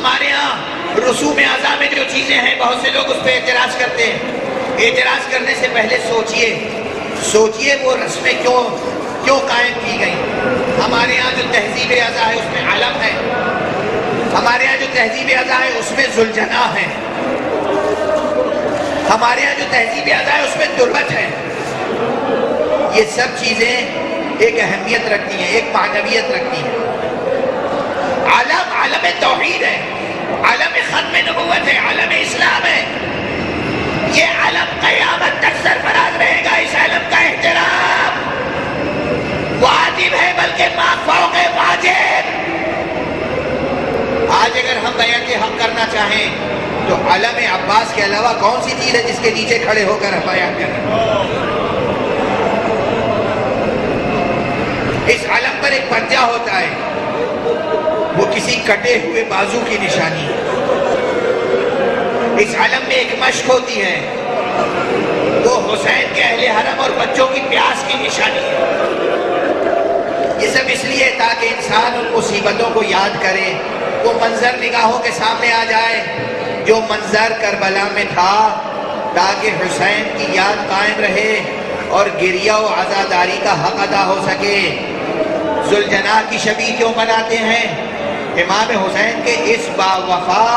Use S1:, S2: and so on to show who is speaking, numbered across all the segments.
S1: ہمارے ہاں رسوم اعضاء میں جو چیزیں ہیں بہت سے لوگ اس پہ اعتراض کرتے ہیں. اعتراض کرنے سے پہلے سوچئے وہ رسمیں کیوں قائم کی گئی. ہمارے ہاں جو تہذیب اعضاء ہے اس میں علم ہے. ہمارے ہاں جو تہذیب اعضاء ہے اس میں ذوالجناح ہے. ہمارے ہاں جو تہذیب اعضاء ہے اس میں دربت ہے. یہ سب چیزیں ایک اہمیت رکھتی ہیں، ایک معنویت رکھتی ہیں. عالم توحید ہے، عالم ختم نبوت ہے، عالم اسلام ہے. یہ عالم قیامت تک سرفراز رہے گا. اس عالم کا احترام واجب ہے، بلکہ ما فوق واجب. آج اگر ہم بیعت حق کرنا چاہیں تو علم عباس کے علاوہ کون سی چیز ہے جس کے نیچے کھڑے ہو کر بیعت کریں؟ اس علم پر ایک پنجہ ہوتا ہے، وہ کسی کٹے ہوئے بازو کی نشانی ہے. اس علم میں ایک مشق ہوتی ہے، وہ حسین کے اہل حرم اور بچوں کی پیاس کی نشانی ہے. یہ سب اس لیے تاکہ انسان ان مصیبتوں کو یاد کرے، وہ منظر نگاہوں کے سامنے آ جائے جو منظر کربلا میں تھا، تاکہ حسین کی یاد قائم رہے اور گریہ و عزاداری کا حق ادا ہو سکے. ذوالجناح کی شبیہ کیوں بناتے ہیں؟ امام حسین کے اس باوفا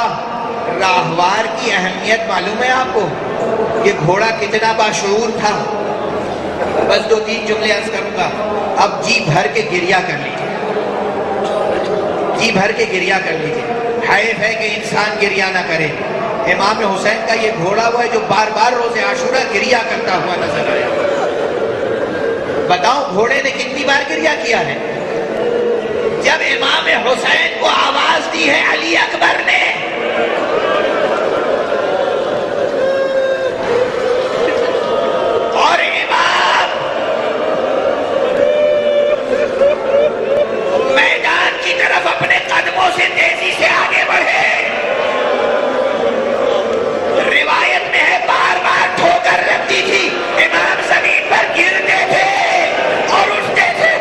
S1: راہوار کی اہمیت معلوم ہے آپ کو؟ یہ گھوڑا کتنا باشعور تھا. بس 2-3 جملے عرض کروں گا. اب جی بھر کے گریہ کر لیجیے، جی بھر کے گریہ کر لیجیے. حیف ہے کہ انسان گریہ نہ کرے. امام حسین کا یہ گھوڑا ہوا ہے جو بار بار روز عاشورہ گریہ کرتا ہوا نظر آیا. بتاؤ گھوڑے نے کتنی بار گریہ کیا ہے؟ جب امام حسین کو آواز دی ہے علی اکبر نے، اور امام میدان کی طرف اپنے قدموں سے تیزی سے آگے بڑھے. روایت میں ہے بار بار ٹھوکر لگتی تھی، امام زمین پر گرتے تھے اور اٹھتے تھے.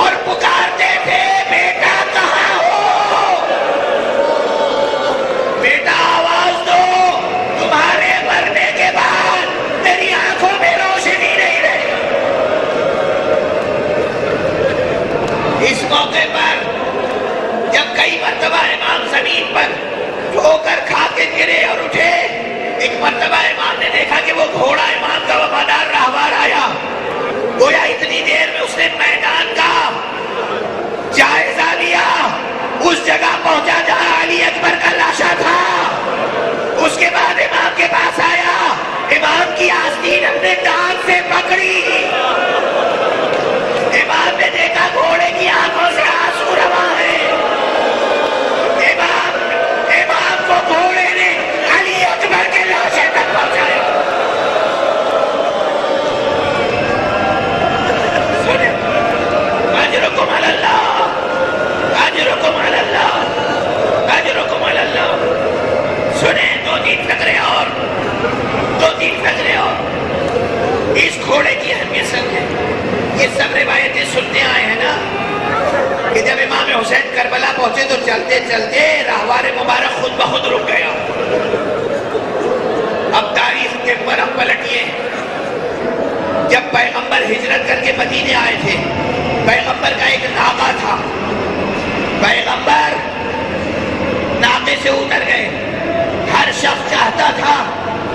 S1: اور پکارتے تھے بیٹا کہاں ہو، بیٹا آواز دو، تمہارے مرنے کے بعد میری آنکھوں میں روشنی نہیں رہی. اس موقع پر جب کئی مرتبہ امام زمین پر ٹھوکر کھا کے گرے اور اٹھے، ایک مرتبہ امام نے دیکھا کہ وہ گھوڑا امام کا وفادار راہوار آیا. گویا اتنی دیر میں اس نے میدان کا جائزہ لیا، اس جگہ پہنچا جہاں علی اکبر کا لاشا تھا. اس کے بعد امام کے پاس آیا، امام کی آستین اپنے دانت سے پکڑی. امام نے دیکھا گھوڑے کی آنکھوں سے آنسو رواں ہے. امام کو گھوڑے نے علی اکبر کے لاشے تک پہنچایا. سنیں، اجرکم علی اللہ، اجرکم علی اللہ، اجرکم علی اللہ. سنیں 2-3 فقرے اور، 2-3 فقرے اور. اس گھوڑے کی اہمیت سمجھیں. یہ سب روایتیں سنتے آئے ہیں نا کہ جب امام حسین کربلا پہنچے تو چلتے چلتے راہوار مبارک خود بخود رک گیا. اب تاریخ کے برہم پلٹیے. جب پیغمبر ہجرت کر کے مدینے آئے تھے، پیغمبر کا ایک ناقہ تھا. پیغمبر ناقے سے اتر گئے. ہر شخص چاہتا تھا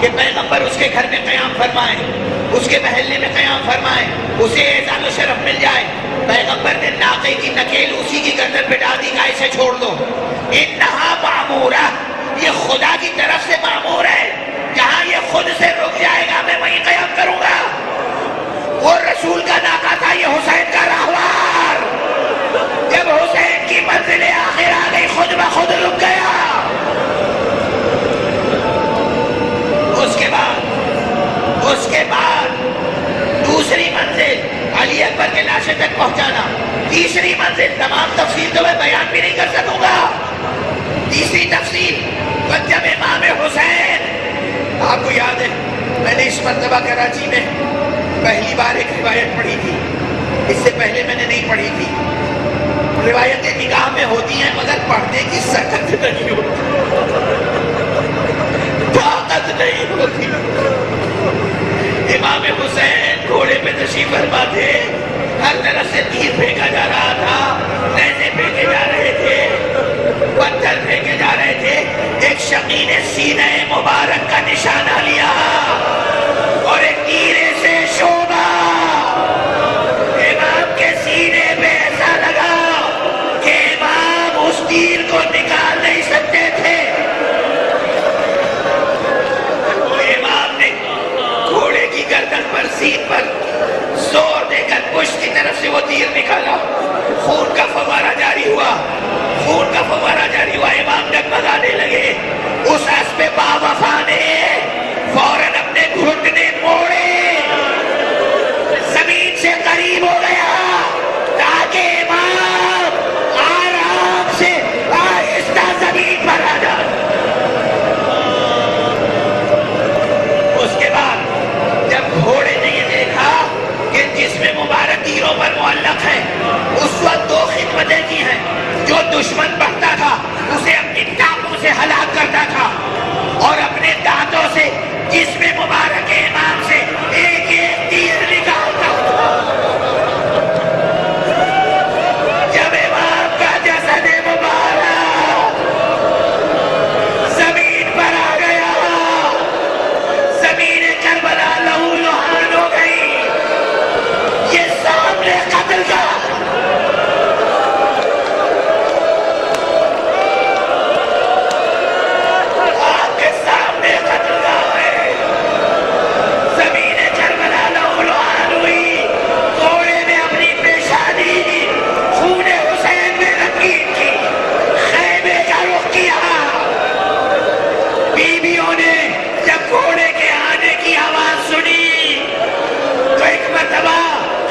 S1: کہ پیغمبر اس کے گھر میں قیام فرمائے، اس کے محلے میں قیام فرمائے، اسے اعزاز و شرف مل جائے. پیغمبر نے ناقے کی نکیل اسی کی گردن پہ ڈال دی کہ اسے چھوڑ دو. انہا معمورہ، یہ خدا کی طرف سے معمور ہے. جہاں یہ خود سے رک جائے گا میں وہیں قیام کروں گا. وہ رسول کا ناقہ تھا، یہ حسین کا راہوار. جب حسین کی منزل آخر آ گئی خود بخود رک گیا. اس کے بعد دوسری منزل علی اکبر کے لاشے تک پہنچانا. تیسری منزل، تمام تفصیل تو میں بیان بھی نہیں کر سکوں گا. تیسری تفصیل، جب امام حسین، آپ کو یاد ہے میں نے اس مرتبہ کراچی میں پہلی بار ایک روایت پڑھی تھی، اس سے پہلے میں نے نہیں پڑھی تھی. نہیں ہوتی، طاقت نہیں ہوتی۔ امام حسین گھوڑے پہ تشریف فرما تھے، ہر طرف سے تیر پھینکا جا رہا تھا، نیزے پھینکے جا رہے تھے، پتھر پھینکے جا رہے تھے۔ ایک شقی نے سینہ مبارک کا نشانہ لیا اور ایک تیرے سے شعبہ امام کے سینے پہ ایسا لگا کہ امام اس تیر کو نکال نہیں سکتے تھے۔ امام نے گھوڑے کی گردن پر، سیٹ پر زور دے کر پشت کی طرف سے وہ تیر نکالا، خون کا فوارہ جاری ہوا، خون کا فوارہ جاری ہوا، امام ڈگمگانے لگے۔ اس اسب باوفا نے فوراً اپنے گھٹنے موڑے، زمین سے قریب ہو گیا تاکہ امام آرام سے آہستہ زمین پر آ جائے۔ اس کے بعد جب گھوڑے نے یہ دیکھا کہ جسم مبارک تیروں پر معلق ہے، اس وقت دو خدمتیں کی ہیں۔ جو دشمن بڑھتا تھا اسے اپنی ٹانگوں سے ہلاک کرتا تھا اور اپنے دانتوں سے جسم مبارک امام سے ایک ایک تیر نکالتا تھا۔ جب امام کا جسد مبارک زمین پر آ گیا، زمین کربلا لہو لہان ہو گئی۔ یہ سامنے قتل کا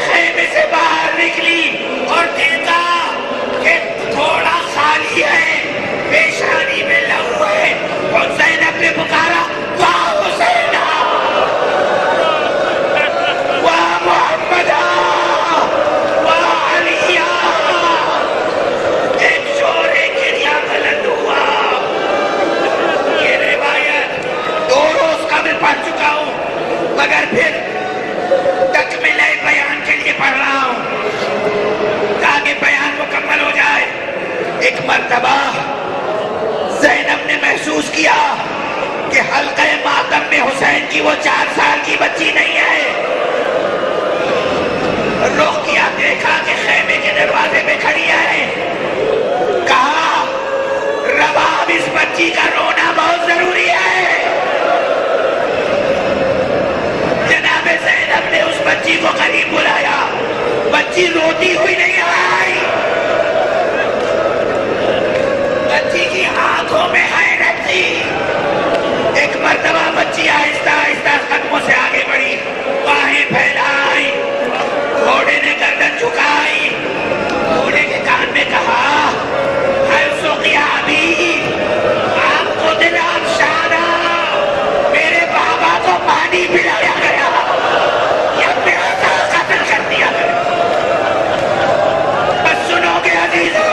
S1: خیمے سے باہر نکلی اور دیکھا کہ تھوڑا خالی ہے، پیشانی میں لہو ہے، اور زینب نے پکارا واہ حسین، واہ محمد، واہ علی۔ ایک شور گریہ بلند ہوا۔ یہ روایت 2 روز قبل پڑھ چکا ہوں، مگر پھر تکملہ بیان کے لیے پڑھ رہا ہوں تاکہ بیان مکمل ہو جائے۔ ایک مرتبہ زینب نے محسوس کیا کہ حلقہ ماتم میں حسین کی وہ 4 سال کی بچی نہیں ہے۔ رخ کیا، دیکھا کہ خیمے کے دروازے پہ کھڑی ہے۔ کہا رباب اس بچی کا رونا بہت ضروری ہے۔ جناب زینب نے اس بچی کو قریب بلایا، بچی روتی ہوئی نہیں آئی، بچی کی آنکھوں میں حیرت تھی۔ ایک مرتبہ بچی آہستہ آہستہ قدموں سے آگے بڑھی، باہیں پھیلائی، گھوڑے نے گردن جھکائی، گھوڑے کے کان میں کہا ہل سقیا ابی، آپ کو دل افشانا، میرے بابا کو پانی پلایا گیا، یہ پیاسا قتل کر دیا گیا۔ بس سنو گے عزیزو،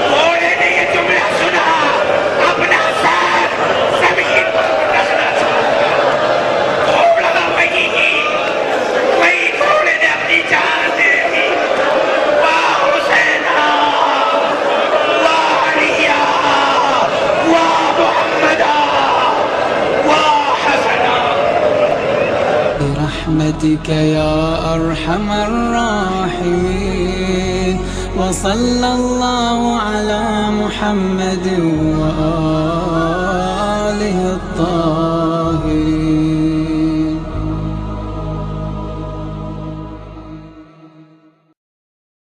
S1: گھوڑے نے یہ جملہ سنا، اپنا سر زمین پر رکھنا چاہا، گھوڑا وہی گھوڑے نے اپنی جان دے دی۔ واہ حسینہ، واہ علیہ، واہ محمدہ، واہ حسنہ۔
S2: برحمتك يا أرحم الراحمين، وصلى الله على محمد وآله الطاهرين۔